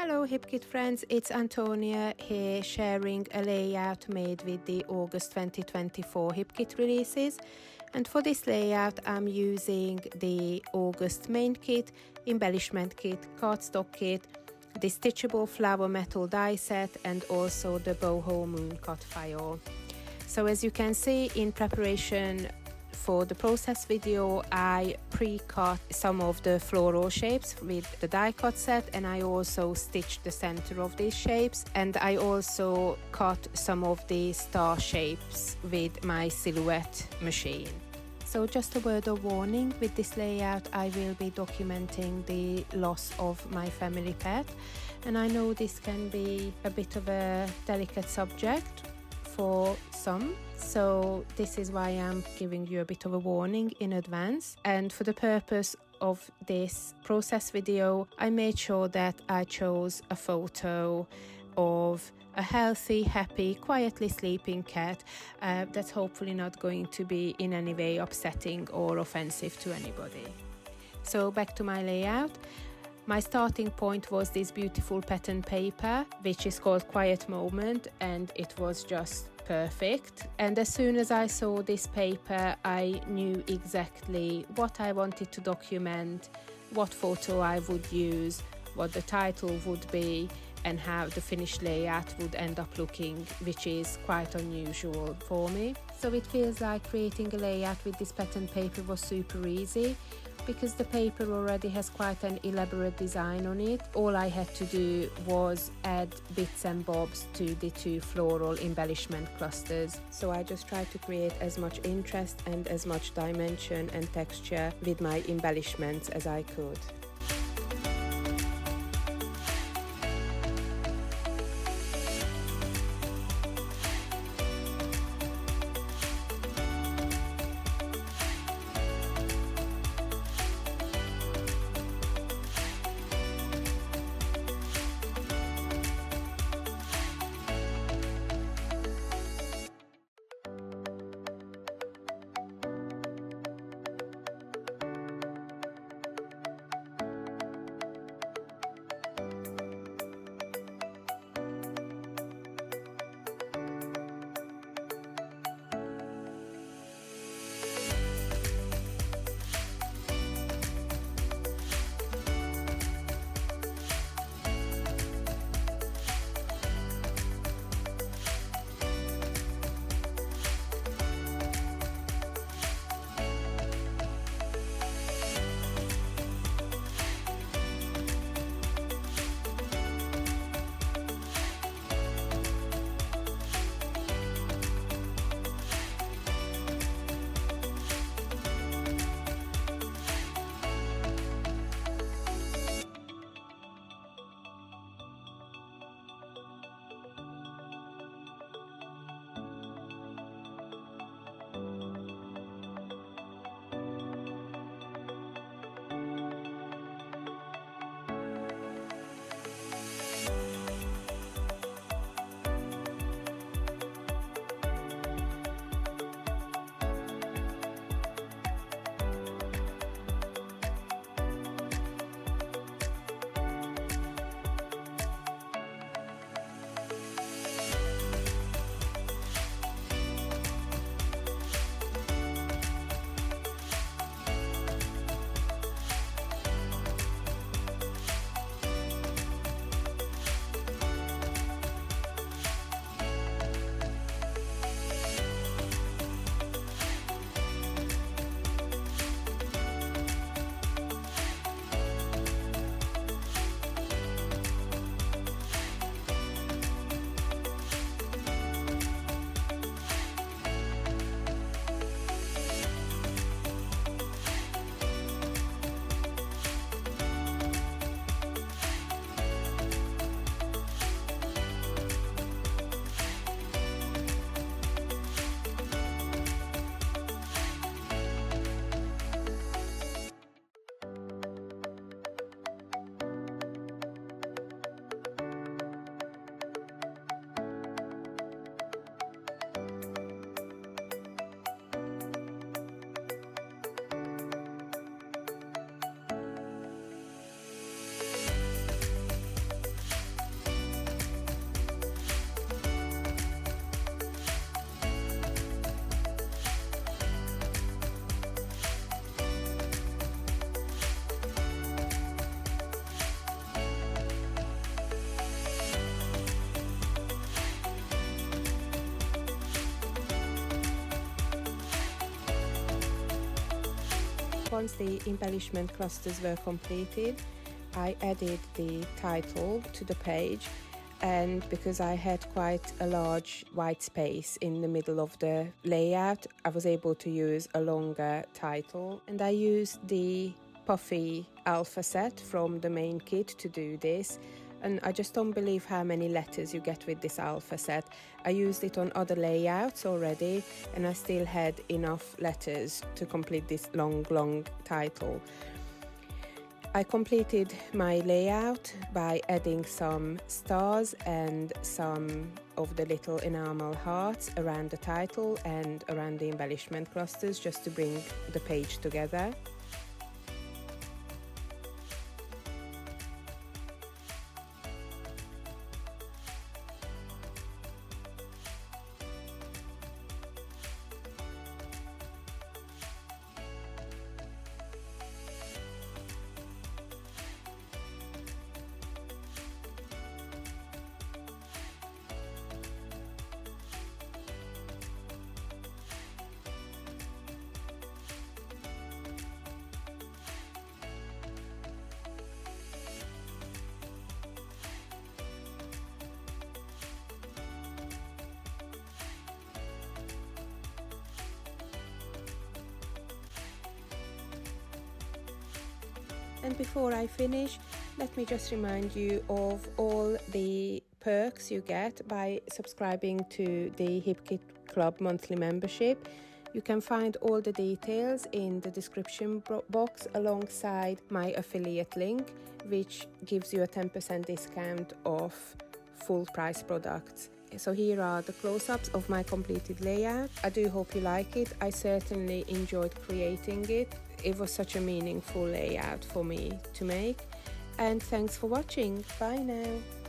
Hello HipKit friends, it's Antonia here sharing a layout made with the August 2024 HipKit releases. And for this layout I'm using the August main kit, Embellishment Kit, Cardstock Kit, the stitchable flower metal die set and also the Boho moon cut file. So as you can see, in preparation for the process video, I pre-cut some of the floral shapes with the die cut set, and I also stitched the center of these shapes, and I also cut some of the star shapes with my silhouette machine. So just a word of warning, with this layout I will be documenting the loss of my family pet, and I know this can be a bit of a delicate subject for some, so this is why I'm giving you a bit of a warning in advance. And for the purpose of this process video, I made sure that I chose a photo of a healthy, happy, quietly sleeping cat that's hopefully not going to be in any way upsetting or offensive to anybody. So back to my layout. My starting point was this beautiful pattern paper, which is called Quiet Moment, and it was just perfect. And as soon as I saw this paper, I knew exactly what I wanted to document, what photo I would use, what the title would be, and how the finished layout would end up looking, which is quite unusual for me. So it feels like creating a layout with this pattern paper was super easy, because the paper already has quite an elaborate design on it. All I had to do was add bits and bobs to the two floral embellishment clusters. So I just tried to create as much interest and as much dimension and texture with my embellishments as I could. once the embellishment clusters were completed, I added the title to the page, and because I had quite a large white space in the middle of the layout, I was able to use a longer title, and I used the puffy alpha set from the main kit to do this. And I just don't believe how many letters you get with this alpha set. I used it on other layouts already, and I still had enough letters to complete this long title. I completed my layout by adding some stars and some of the little enamel hearts around the title and around the embellishment clusters, just to bring the page together. And before I finish, let me just remind you of all the perks you get by subscribing to the Hip Kit Club monthly membership. You can find all the details in the description box alongside my affiliate link, which gives you a 10% discount off full price products. So here are the close-ups of my completed layout. I do hope you like it. I certainly enjoyed creating it. It was such a meaningful layout for me to make. And thanks for watching. Bye now.